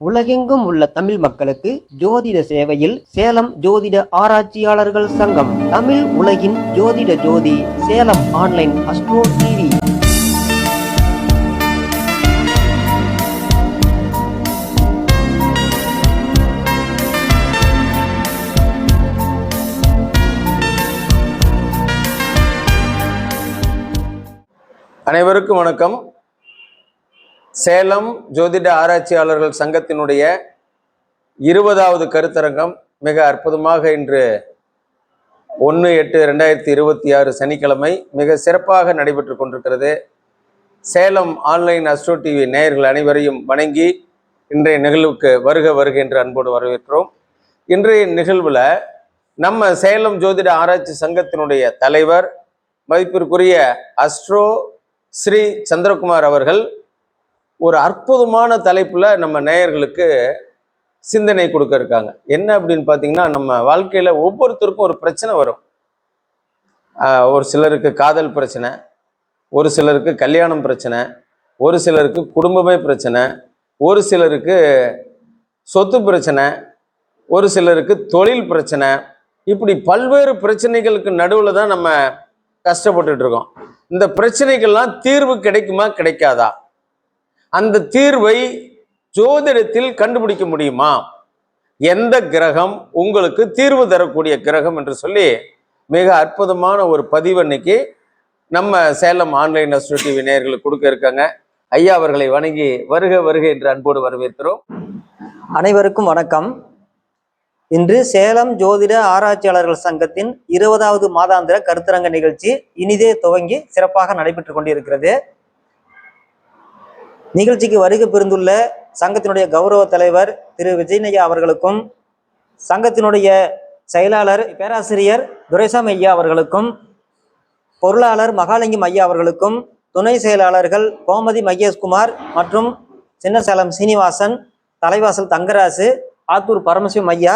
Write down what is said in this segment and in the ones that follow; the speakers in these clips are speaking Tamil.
உலகெங்கும் உள்ள தமிழ் மக்களுக்கு ஜோதிட சேவையில் சேலம் ஜோதிட ஆராய்ச்சியாளர்கள் சங்கம். தமிழ் உலகின் ஜோதிட ஜோதி சேலம் ஆன்லைன் அஸ்ட்ரோ டிவி. அனைவருக்கும் வணக்கம். சேலம் ஜோதிட ஆராய்ச்சியாளர்கள் சங்கத்தினுடைய 20வது கருத்தரங்கம் மிக அற்புதமாக இன்று 1/8/2026 சனிக்கிழமை மிக சிறப்பாக நடைபெற்று கொண்டிருக்கிறது. சேலம் ஆன்லைன் அஸ்ட்ரோ டிவி நேயர்கள் அனைவரையும் வணங்கி இன்றைய நிகழ்வுக்கு வருக வருக என்று அன்போடு வரவேற்கிறோம். இன்றைய நிகழ்வில் நம்ம சேலம் ஜோதிட ஆராய்ச்சி சங்கத்தினுடைய தலைவர் மதிப்பிற்குரிய அஸ்ட்ரோ ஸ்ரீ சந்திரகுமார் அவர்கள் ஒரு அற்புதமான தலைப்புல நம்ம நேயர்களுக்கு சிந்தனை கொடுக்க இருக்காங்க. என்ன அப்படின்னு பார்த்தீங்கன்னா, நம்ம வாழ்க்கையில ஒவ்வொருத்தருக்கும் ஒரு பிரச்சனை வரும். ஒரு சிலருக்கு காதல் பிரச்சனை, ஒரு சிலருக்கு கல்யாணம் பிரச்சனை, ஒரு சிலருக்கு குடும்பமே பிரச்சனை, ஒரு சிலருக்கு சொத்து பிரச்சனை, ஒரு சிலருக்கு தொழில் பிரச்சனை. இப்படி பல்வேறு பிரச்சனைகளுக்கு நடுவில் தான் நம்ம கஷ்டப்பட்டுட்டு இருக்கோம். இந்த பிரச்சனைகள்லாம் தீர்வு கிடைக்குமா கிடைக்காதா? அந்த தீர்வை ஜோதிடத்தில் கண்டுபிடிக்க முடியுமா? எந்த கிரகம் உங்களுக்கு தீர்வு தரக்கூடிய கிரகம் என்று சொல்லி மிக அற்புதமான ஒரு பதிவு இன்னைக்கு நம்ம சேலம் ஆன்லைன் அஸ்ட்ரோ டிவி நேயர்களுக்கு கொடுக்க இருக்காங்க. ஐயா அவர்களை வணங்கி வருக வருக என்று அன்போடு வரவேற்கிறோம். அனைவருக்கும் வணக்கம். இன்று சேலம் ஜோதிட ஆராய்ச்சியாளர்கள் சங்கத்தின் 20வது மாதாந்திர கருத்தரங்க நிகழ்ச்சி இனிதே துவங்கி சிறப்பாக நடைபெற்று கொண்டிருக்கிறது. நிகழ்ச்சிக்கு வருகை புரிந்துள்ள சங்கத்தினுடைய கௌரவ தலைவர் திரு விஜயனையா அவர்களுக்கும், சங்கத்தினுடைய செயலாளர் பேராசிரியர் துரைசாமி ஐயா அவர்களுக்கும், பொருளாளர் மகாலிங்கம் ஐயா அவர்களுக்கும், துணை செயலாளர்கள் கோமதி மகேஷ்குமார் மற்றும் சின்னசேலம் சீனிவாசன், தலைவாசல் தங்கராசு, ஆத்தூர் பரமசிவம் ஐயா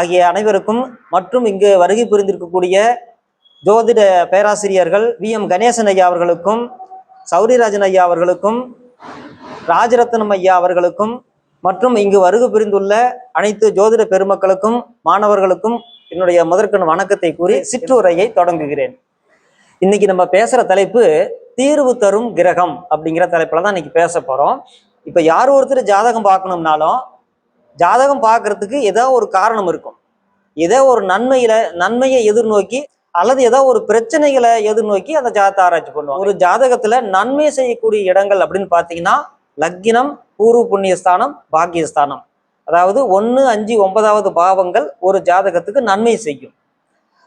ஆகிய அனைவருக்கும், மற்றும் இங்கு வருகை புரிந்திருக்கக்கூடிய ஜோதிட பேராசிரியர்கள் VM கணேசன் ஐயா அவர்களுக்கும், சௌரிராஜன் ஐயா அவர்களுக்கும், ராஜரத்னம் ஐயா அவர்களுக்கும், மற்றும் இங்கு வருகை புரிந்துள்ள அனைத்து ஜோதிட பெருமக்களுக்கும் மாணவர்களுக்கும் என்னுடைய முதற்கண் வணக்கத்தை கூறி சிற்றுரையை தொடங்குகிறேன். இன்னைக்கு நம்ம பேசுற தலைப்பு தீர்வு தரும் கிரகம் அப்படிங்கிற தலைப்புல தான் இன்னைக்கு பேச போறோம். இப்ப யார் ஒருத்தர் ஜாதகம் பார்க்கணும்னாலும் ஜாதகம் பார்க்கறதுக்கு ஏதோ ஒரு காரணம் இருக்கும். ஏதோ ஒரு நன்மையை எதிர்நோக்கி அல்லது ஏதோ ஒரு பிரச்சனைகளை எதிர்நோக்கி அந்த ஜாதகத்தை ஆராய்ச்சி பண்ணுவோம். ஒரு ஜாதகத்துல நன்மை செய்யக்கூடிய இடங்கள் அப்படின்னு பார்த்தீங்கன்னா லக்கினம், பூர்வ புண்ணியஸ்தானம், பாக்கியஸ்தானம், அதாவது 1, 5, 9வது பாவங்கள் ஒரு ஜாதகத்துக்கு நன்மை செய்யும்.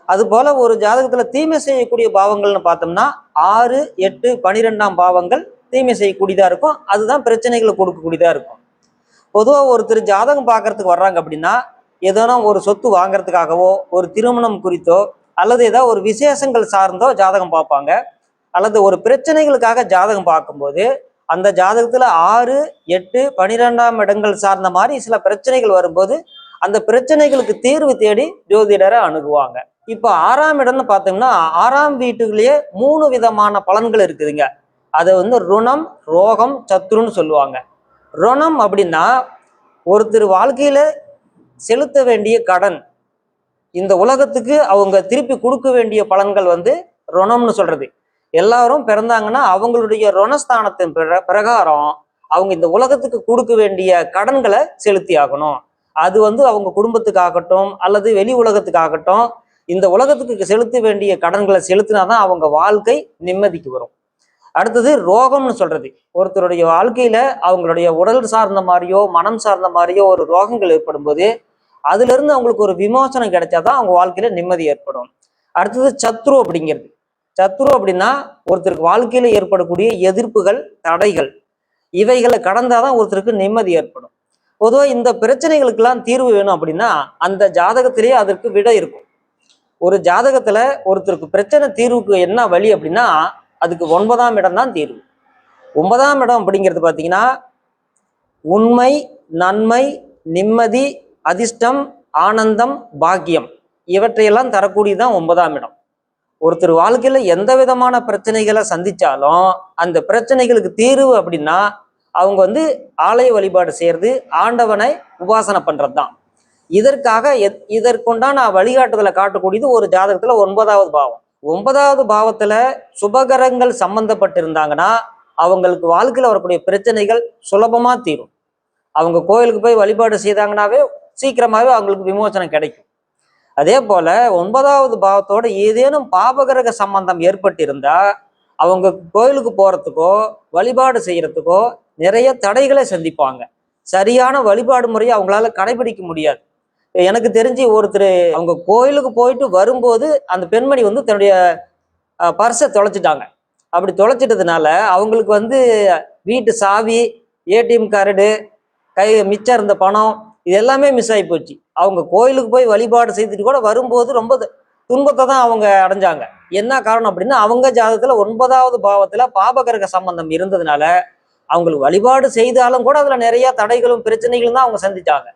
அது போல ஒரு ஜாதகத்துல தீமை செய்யக்கூடிய பாவங்கள்னு பார்த்தோம்னா 6, 8, 12ஆம் பாவங்கள் தீமை செய்யக்கூடியதா இருக்கும். அதுதான் பிரச்சனைகளை கொடுக்கக்கூடியதா இருக்கும். பொதுவாக ஒருத்தர் ஜாதகம் பார்க்கறதுக்கு வர்றாங்க அப்படின்னா ஏதோனா ஒரு சொத்து வாங்கறதுக்காகவோ, ஒரு திருமணம் குறித்தோ, அல்லது ஏதோ ஒரு விசேஷங்கள் சார்ந்தோ ஜாதகம் பார்ப்பாங்க. அல்லது ஒரு பிரச்சனைகளுக்காக ஜாதகம் பார்க்கும்போது அந்த ஜாதகத்துல 6, 8, 12ஆம் இடங்கள் சார்ந்த மாதிரி சில பிரச்சனைகள் வரும்போது அந்த பிரச்சனைகளுக்கு தீர்வு தேடி ஜோதிடரை அணுகுவாங்க. இப்போ 6ஆம் இடம்னு பார்த்தோம்னா 6ஆம் வீட்டுக்குள்ளேயே 3 விதமான பலன்கள் இருக்குதுங்க. அதை ருணம், ரோகம், சத்ருன்னு சொல்லுவாங்க. ருணம் அப்படின்னா ஒருத்தர் வாழ்க்கையில செலுத்த வேண்டிய கடன், இந்த உலகத்துக்கு அவங்க திருப்பி கொடுக்க வேண்டிய பலன்கள் ருணம்னு சொல்றது. எல்லாரும் பிறந்தாங்கன்னா அவங்களுடைய ருணஸ்தானத்தின் பிரகாரம் அவங்க இந்த உலகத்துக்கு கொடுக்க வேண்டிய கடன்களை செலுத்தி ஆகணும். அது அவங்க குடும்பத்துக்காகட்டும் அல்லது வெளி உலகத்துக்காகட்டும் இந்த உலகத்துக்கு செலுத்த வேண்டிய கடன்களை செலுத்தினாதான் அவங்க வாழ்க்கை நிம்மதிக்கு வரும். அடுத்தது ரோகம்னு சொல்றது. ஒருத்தருடைய வாழ்க்கையில அவங்களுடைய உடல் சார்ந்த மாதிரியோ மனம் சார்ந்த மாதிரியோ ஒரு ரோகங்கள் ஏற்படும் போது அதுல இருந்து அவங்களுக்கு ஒரு விமோசனம் கிடைச்சாதான் அவங்க வாழ்க்கையில நிம்மதி ஏற்படும். அடுத்தது சத்ரு அப்படிங்கிறது. சத்ரு அப்படின்னா ஒருத்தருக்கு வாழ்க்கையில ஏற்படக்கூடிய எதிர்ப்புகள், தடைகள், இவைகளை கடந்தாதான் ஒருத்தருக்கு நிம்மதி ஏற்படும். பொதுவாக இந்த பிரச்சனைகளுக்கெல்லாம் தீர்வு வேணும் அப்படின்னா அந்த ஜாதகத்திலேயே அதற்கு விடை இருக்கும். ஒரு ஜாதகத்துல ஒருத்தருக்கு பிரச்சனை தீர்வுக்கு என்ன வழி அப்படின்னா அதுக்கு 9ஆம் இடம் தான் தீர்வு. 9ஆம் இடம் அப்படிங்கிறது பார்த்தீங்கன்னா உண்மை, நன்மை, நிம்மதி, அதிர்ஷ்டம், ஆனந்தம், பாக்கியம் இவற்றையெல்லாம் தரக்கூடியதுதான் 9ஆம் இடம். ஒருத்தர் வாழ்க்கையில எந்த விதமான பிரச்சனைகளை சந்திச்சாலும் அந்த பிரச்சனைகளுக்கு தீர்வு அப்படின்னா அவங்க வந்து ஆலய வழிபாடு செய்யறது, ஆண்டவனை உபாசனை பண்றதுதான். இதற்காக இதற்குண்டான வழிகாட்டுதலை காட்டக்கூடியது ஒரு ஜாதகத்துல 9வது பாவம். 9வது பாவத்துல சுபகரங்கள் சம்பந்தப்பட்டிருந்தாங்கன்னா அவங்களுக்கு வாழ்க்கையில வரக்கூடிய பிரச்சனைகள் சுலபமா தீரும். அவங்க கோயிலுக்கு போய் வழிபாடு செய்தாங்கன்னாவே சீக்கிரமாவே அவங்களுக்கு விமோசனம் கிடைக்கும். அதே போல 9வது பாவத்தோட ஏதேனும் பாபகிரக சம்பந்தம் ஏற்பட்டிருந்தா அவங்க கோயிலுக்கு போறதுக்கோ வழிபாடு செய்யறதுக்கோ நிறைய தடைகளை சந்திப்பாங்க. சரியான வழிபாடு முறையை அவங்களால கடைபிடிக்க முடியாது. எனக்கு தெரிஞ்சு ஒருத்தர் அவங்க கோயிலுக்கு போயிட்டு வரும்போது அந்த பெண்மணி வந்து தன்னுடைய பர்ஸை தொலைச்சிட்டாங்க. அப்படி தொலைச்சிட்டதுனால அவங்களுக்கு வந்து வீட்டு சாவி, ஏடிஎம் கார்டு, மிச்சம் இருந்த பணம் இது எல்லாமே மிஸ் ஆகி போச்சு. அவங்க கோயிலுக்கு போய் வழிபாடு செய்துட்டு கூட வரும்போது ரொம்ப துன்பத்தை தான் அவங்க அடைஞ்சாங்க. என்ன காரணம் அப்படின்னா அவங்க ஜாதகத்துல 9வது பாவத்துல பாபகிரக சம்பந்தம் இருந்ததுனால அவங்களுக்கு வழிபாடு செய்தாலும் கூட அதுல நிறைய தடைகளும் பிரச்சனைகளும் தான் அவங்க சந்திச்சாங்க.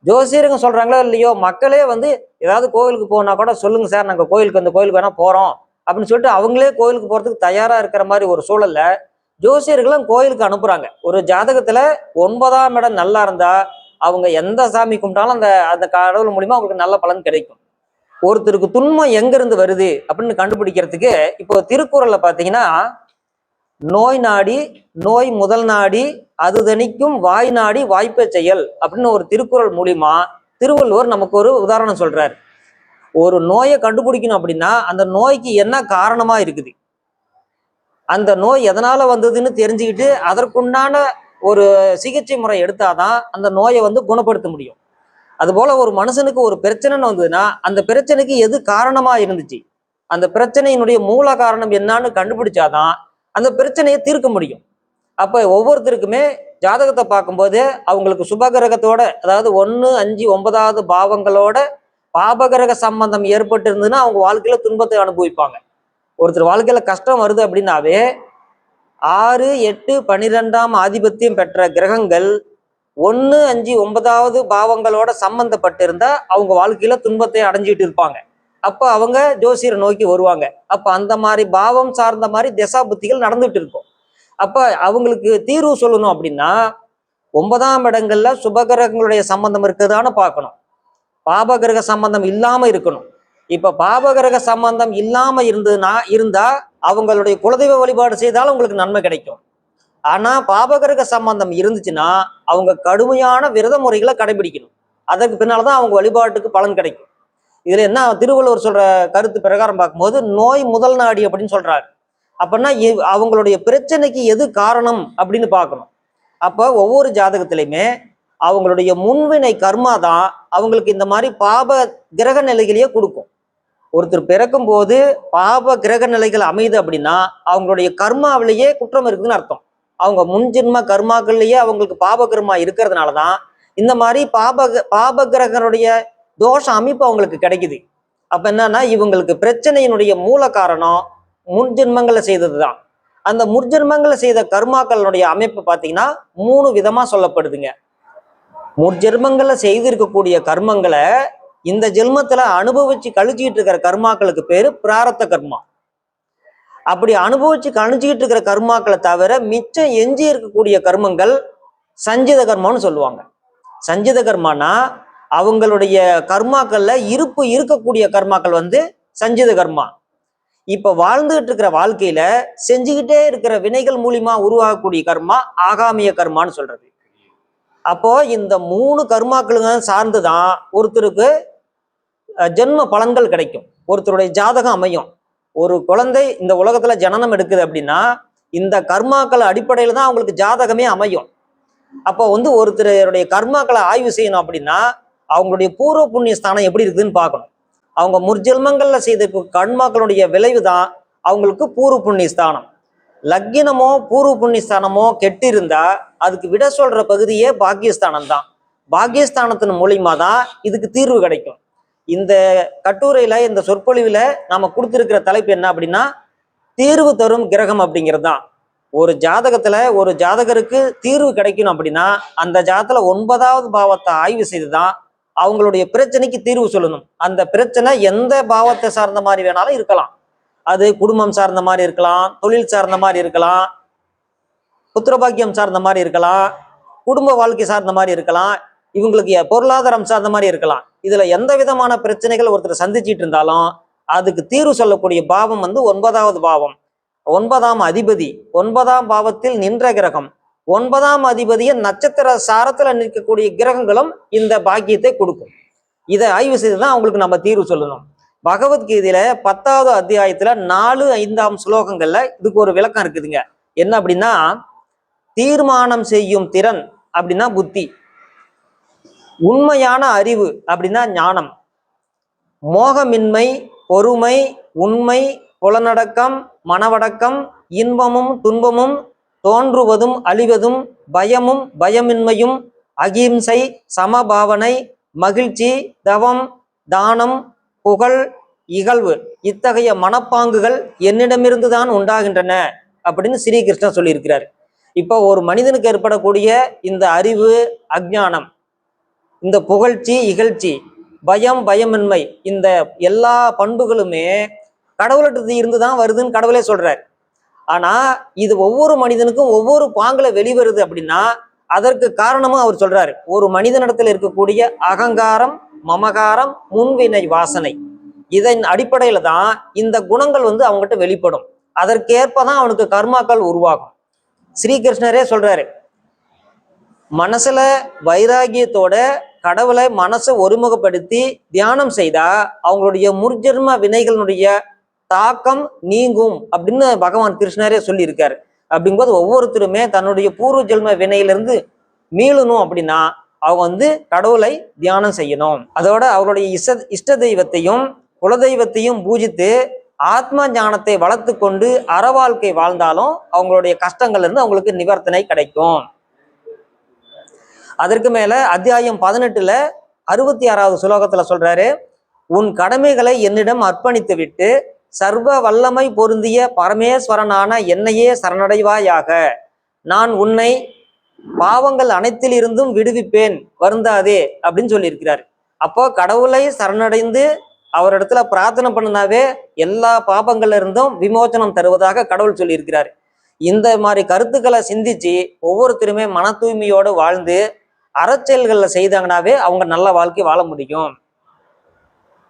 ஜோசியருங்க சொல்றாங்களோ இல்லையோ, மக்களே வந்து ஏதாவது கோயிலுக்கு போனா கூட சொல்லுங்க சார், நாங்க கோயிலுக்கு அந்த கோயிலுக்கு வேணா போறோம் அப்படின்னு சொல்லிட்டு அவங்களே கோயிலுக்கு போறதுக்கு தயாரா இருக்கிற மாதிரி ஒரு சூழல்ல ஜோசியர்களும் கோயிலுக்கு அனுப்புறாங்க. ஒரு ஜாதகத்துல 9ஆம் இடம் நல்லா இருந்தா அவங்க எந்த சாமி கும்பிட்டாலும் அந்த அந்த கடவுள் மூலியமா அவங்களுக்கு நல்ல பலன் கிடைக்கும். ஒருத்தருக்கு துன்பம் எங்க இருந்து வருது அப்படின்னு கண்டுபிடிக்கிறதுக்கு இப்போ திருக்குறள்ல பாத்தீங்கன்னா, நோய் நாடி நோய் முதல் நாடி அது தணிக்கும் வாய் நாடி வாய்ப்பை செயல் அப்படின்னு ஒரு திருக்குறள் மூலியமா திருவள்ளுவர் நமக்கு ஒரு உதாரணம் சொல்றாரு. ஒரு நோயை கண்டுபிடிக்கணும் அப்படின்னா அந்த நோய்க்கு என்ன காரணமா இருக்குது, அந்த நோய் எதனால வந்ததுன்னு தெரிஞ்சுக்கிட்டு அதற்குண்டான ஒரு சிகிச்சை முறை எடுத்தாதான் அந்த நோயை வந்து குணப்படுத்த முடியும். அதுபோல ஒரு மனுஷனுக்கு ஒரு பிரச்சனைன்னு வந்ததுன்னா அந்த பிரச்சனைக்கு எது காரணமா இருந்துச்சு, அந்த பிரச்சனையினுடைய மூல காரணம் என்னன்னு கண்டுபிடிச்சாதான் அந்த பிரச்சனையை தீர்க்க முடியும். அப்ப ஒவ்வொருத்தருக்குமே ஜாதகத்தை பார்க்கும்போது அவங்களுக்கு சுபகிரகத்தோட, அதாவது 1, 5, 9வது பாவங்களோட பாபகிரக சம்பந்தம் ஏற்பட்டு இருந்ததுன்னா அவங்க வாழ்க்கையில துன்பத்தை அனுபவிப்பாங்க. ஒருத்தர் வாழ்க்கையில கஷ்டம் வருது அப்படின்னாவே 6, 8, 12ஆம் ஆதிபத்தியம் பெற்ற கிரகங்கள் 1, 5, 9வது பாவங்களோட சம்பந்தப்பட்டிருந்தா அவங்க வாழ்க்கையில துன்பத்தை அடைஞ்சிட்டு இருப்பாங்க. அப்ப அவங்க ஜோசியரை நோக்கி வருவாங்க. அப்ப அந்த மாதிரி பாவம் சார்ந்த மாதிரி திசா புத்திகள் நடந்துட்டு இருக்கும். அப்ப அவங்களுக்கு தீர்வு சொல்லணும் அப்படின்னா 9ஆம் இடங்கள்ல சுபகிரகங்களுடைய சம்பந்தம் இருக்குதான்னு பார்க்கணும், பாபகிரக சம்பந்தம் இல்லாம இருக்கணும். இப்ப பாபகிரக சம்பந்தம் இல்லாம இருந்தா அவங்களுடைய குலதெய்வ வழிபாடு செய்தாலும் உங்களுக்கு நன்மை கிடைக்கும். ஆனா பாபகிரக சம்பந்தம் இருந்துச்சுன்னா அவங்க கடுமையான விரத முறைகளை கடைபிடிக்கணும். அதற்கு பின்னால்தான் அவங்க வழிபாட்டுக்கு பலன் கிடைக்கும். இதுல என்ன திருவள்ளுவர் சொல்ற கருத்து பிரகாரம் பார்க்கும்போது நோய் முதல் நாடி அப்படின்னு சொல்றாரு. அப்படின்னா அவங்களுடைய பிரச்சனைக்கு எது காரணம் அப்படின்னு பார்க்கணும். அப்ப ஒவ்வொரு ஜாதகத்திலையுமே அவங்களுடைய முன்வினை கர்மா தான் அவங்களுக்கு இந்த மாதிரி பாப கிரக நிலைகளையே கொடுக்கும். ஒருத்தர் பிறக்கும் போது பாப கிரக நிலைகள் அமையுது அப்படின்னா அவங்களுடைய கர்மாவிலேயே குற்றம் இருக்குதுன்னு அர்த்தம். அவங்க முன்ஜென்ம கர்மாக்கள்லயே அவங்களுக்கு பாப கர்மா இருக்கிறதுனாலதான் இந்த மாதிரி பாப கிரகனுடைய தோஷ அமைப்பு அவங்களுக்கு கிடைக்குது. அப்ப என்னன்னா இவங்களுக்கு பிரச்சனையினுடைய மூல காரணம் முன்ஜென்மங்களை செய்ததுதான். அந்த முற்ஜென்மங்களை செய்த கர்மாக்களுடைய அமைப்பு பார்த்தீங்கன்னா 3 விதமா சொல்லப்படுதுங்க. முற்ஜென்மங்களை செய்திருக்கக்கூடிய கர்மங்களை இந்த ஜென்மத்துல அனுபவிச்சு கழிச்சுக்கிட்டு இருக்கிற கர்மாக்களுக்கு பேரு பிராரத்த கர்மா. அப்படி அனுபவிச்சு கழிச்சுக்கிட்டு இருக்கிற கர்மாக்களை தவிர மிச்சம் எஞ்சி இருக்கக்கூடிய கர்மங்கள் சஞ்சித கர்மான்னு சொல்லுவாங்க. சஞ்சித கர்மானா அவங்களுடைய கர்மாக்கள்ல இருப்பு இருக்கக்கூடிய கர்மாக்கள் வந்து சஞ்சித கர்மா. இப்ப வாழ்ந்துகிட்டு இருக்கிற வாழ்க்கையில செஞ்சுக்கிட்டே இருக்கிற வினைகள் மூலியமா உருவாகக்கூடிய கர்மா ஆகாமிய கர்மான்னு சொல்றது. அப்போ இந்த 3 கர்மாக்களுங்க சார்ந்துதான் ஒருத்தருக்கு ஜென்ம பலன்கள் கிடைக்கும், ஒருத்தருடைய ஜாதகம் அமையும். ஒரு குழந்தை இந்த உலகத்துல ஜனனம் எடுக்குது அப்படின்னா இந்த கர்மாக்கள் அடிப்படையில தான் அவங்களுக்கு ஜாதகமே அமையும். அப்போ வந்து ஒருத்தருடைய கர்மாக்களை ஆய்வு செய்யணும் அப்படின்னா அவங்களுடைய பூர்வ புண்ணிய ஸ்தானம் எப்படி இருக்குதுன்னு பார்க்கணும். அவங்க முற்ஜென்மங்கள்ல செய்த கர்மாக்களுடைய விளைவு தான் அவங்களுக்கு பூர்வ புண்ணிய ஸ்தானம். லக்கினமோ பூர்வ புண்ணிய ஸ்தானமோ கெட்டிருந்தா அதுக்கு விட சொல்ற பகுதியே பாக்கியஸ்தானம் தான். பாக்கியஸ்தானத்தின் மூலியமா தான் இதுக்கு தீர்வு கிடைக்கும். இந்த கட்டுரையில இந்த சொற்பொழிவுல நாம கொடுத்திருக்கிற தலைப்பு என்ன அப்படின்னா தீர்வு தரும் கிரகம் அப்படிங்கிறது தான். ஒரு ஜாதகத்துல ஒரு ஜாதகருக்கு தீர்வு கிடைக்கணும் அப்படின்னா அந்த ஜாதகத்துல 9வது பாவத்தை ஆய்வு செய்துதான் அவங்களுடைய பிரச்சனைக்கு தீர்வு சொல்லணும். அந்த பிரச்சனை எந்த பாவத்தை சார்ந்த மாதிரி வேணாலும் இருக்கலாம். அது குடும்பம் சார்ந்த மாதிரி இருக்கலாம், தொழில் சார்ந்த மாதிரி இருக்கலாம், புத்திரபாக்கியம் சார்ந்த மாதிரி இருக்கலாம், குடும்ப வாழ்க்கை சார்ந்த மாதிரி இருக்கலாம், இவங்களுக்கு பொருளாதாரம் சார்ந்த மாதிரி இருக்கலாம். இதுல எந்த விதமான பிரச்சனைகள் ஒருத்தர் சந்திச்சிட்டு இருந்தாலும் அதுக்கு தீர்வு சொல்லக்கூடிய பாவம் வந்து 9வது பாவம். 9ஆம் அதிபதி 9ஆம் பாவத்தில் நின்ற கிரகம். 9ஆம் அதிபதியை நட்சத்திர சாரத்துல நிற்கக்கூடிய கிரகங்களும் இந்த பாக்கியத்தை கொடுக்கும். இதை ஆய்வு செய்துதான் அவங்களுக்கு நம்ம தீர்வு சொல்லணும். பகவத்கீதையில 10வது அத்தியாயத்துல 4-5 ஸ்லோகங்கள்ல இதுக்கு ஒரு விளக்கம் இருக்குதுங்க. என்ன அப்படின்னா, தீர்மானம் செய்யும் திறன் அப்படின்னா புத்தி, உண்மையான அறிவு அப்படின்னா ஞானம், மோகமின்மை, பொறுமை, உண்மை, புலனடக்கம், மனவடக்கம், இன்பமும் துன்பமும், தோன்றுவதும் அழிவதும், பயமும் பயமின்மையும், அகிம்சை, சமபாவனை, மகிழ்ச்சி, தவம், தானம், புகழ், இகழ்வு, இத்தகைய மனப்பாங்குகள் என்னிடமிருந்து தான் உண்டாகின்றன அப்படின்னு ஸ்ரீகிருஷ்ணன் சொல்லியிருக்கிறார். இப்போ ஒரு மனிதனுக்கு ஏற்படக்கூடிய இந்த அறிவு, அஞ்ஞானம், இந்த புகழ்ச்சி, இகழ்ச்சி, பயம், பயமின்மை, இந்த எல்லா பண்புகளுமே கடவுள்கிட்ட இருந்து தான் வருதுன்னு கடவுளே சொல்றாரு. ஆனா இது ஒவ்வொரு மனிதனுக்கும் ஒவ்வொரு பாங்குல வெளிவருது அப்படின்னா அதற்கு காரணமும் அவர் சொல்றாரு. ஒரு மனிதனிடத்தில் இருக்கக்கூடிய அகங்காரம், மமகாரம், முன்வினை வாசனை, இதன் அடிப்படையில தான் இந்த குணங்கள் வந்து அவங்ககிட்ட வெளிப்படும். அதற்கேற்பதான் அவனுக்கு கர்மாக்கள் உருவாகும். ஸ்ரீகிருஷ்ணரே சொல்றாரு, மனசுல வைராகியத்தோட கடவுளை மனசை ஒருமுகப்படுத்தி தியானம் செய்தா அவங்களுடைய முற்ஜென்ம வினைகளுடைய தாக்கம் நீங்கும் அப்படின்னு பகவான் கிருஷ்ணரே சொல்லியிருக்காரு. அப்படிங்கும்போது ஒவ்வொருத்தருமே தன்னுடைய பூர்வ ஜென்ம வினையிலிருந்து மீளணும் அப்படின்னா அவங்க வந்து கடவுளை தியானம் செய்யணும். அதோட அவருடைய இஷ்ட தெய்வத்தையும் குலதெய்வத்தையும் பூஜித்து ஆத்ம ஞானத்தை வளர்த்து கொண்டு அற வாழ்க்கை வாழ்ந்தாலும் அவங்களுடைய கஷ்டங்கள்ல இருந்து அவங்களுக்கு நிவர்த்தனை கிடைக்கும். அதற்கு மேல அத்தியாயம் 18ல 66வது ஸ்லோகத்துல சொல்றாரு, உன் கடமைகளை என்னிடம் அர்ப்பணித்து விட்டு சர்வ வல்லமை பொருந்திய பரமேஸ்வரனான என்னையே சரணடைவாயாக. நான் உன்னை பாவங்கள் அனைத்திலிருந்தும் விடுவிப்பேன், வருந்தாதே அப்படின்னு சொல்லியிருக்கிறார். அப்போ கடவுளை சரணடைந்து அவரிடத்துல பிரார்த்தனை பண்ணினாவே எல்லா பாபங்கள்ல இருந்தும் விமோச்சனம் தருவதாக கடவுள் சொல்லியிருக்கிறார். இந்த மாதிரி கருத்துக்களை சிந்திச்சு ஒவ்வொருத்தருமே மன தூய்மையோடு வாழ்ந்து அறச்செயல்களில் செய்தாங்கனாவே அவங்க நல்ல வாழ்க்கை வாழ முடியும்.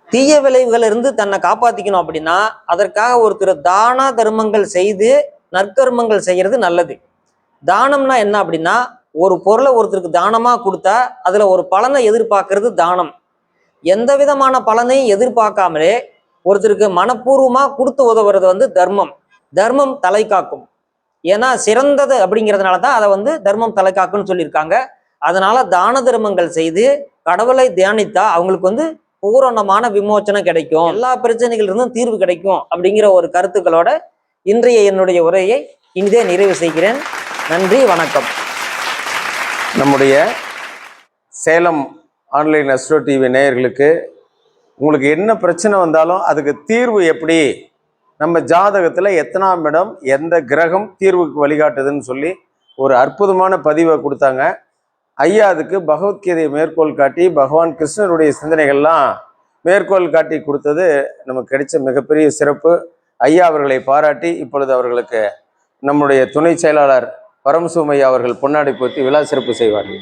தீய விளைவுகள் இருந்து தன்னை காப்பாத்திக்கணும் அப்படின்னா அதற்காக ஒருத்தர் தான தர்மங்கள் செய்து நற்கர்மங்கள் செய்யறது நல்லது. தானம்னா என்ன அப்படின்னா, ஒரு பொருளை ஒருத்தருக்கு தானமா கொடுத்தா அதுல ஒரு பலனை எதிர்பார்க்கறது தானம். எந்த விதமான பலனையும் எதிர்பார்க்காமலே ஒருத்தருக்கு மனப்பூர்வமா கொடுத்து உதவுறது வந்து தர்மம். தர்மம் தலை காக்கும். ஏன்னா சிறந்தது அப்படிங்கிறதுனால தான் அதை வந்து தர்மம் தலை காக்குன்னு சொல்லியிருக்காங்க. அதனால தான தர்மங்கள் செய்து கடவுளை தியானித்தா அவங்களுக்கு வந்து பூரணமான விமோச்சனம் கிடைக்கும், எல்லா பிரச்சனைகள் இருந்தும் தீர்வு கிடைக்கும் அப்படிங்கிற ஒரு கருத்துக்களோட இன்றைய என்னுடைய உரையை இனிதே நிறைவு செய்கிறேன். நன்றி, வணக்கம். நம்முடைய சேலம் ஆன்லைன் அஸ்ட்ரோ டிவி நேயர்களுக்கு உங்களுக்கு என்ன பிரச்சனை வந்தாலும் அதுக்கு தீர்வு எப்படி, நம்ம ஜாதகத்தில் எத்தனாம் இடம் எந்த கிரகம் தீர்வுக்கு வழிகாட்டுதுன்னு சொல்லி ஒரு அற்புதமான பதிவை கொடுத்தாங்க. ஐயா அதுக்கு பகவத்கீதையை மேற்கோள் காட்டி பகவான் கிருஷ்ணருடைய சிந்தனைகள்லாம் மேற்கோள் காட்டி கொடுத்தது நமக்கு கிடைச்ச மிகப்பெரிய சிறப்பு. ஐயா அவர்களை பாராட்டி இப்பொழுது அவர்களுக்கு நம்முடைய துணை செயலாளர் பரமசிவமையா அவர்கள் பொன்னாடை போத்தி விழா சிறப்பு செய்வார்கள்.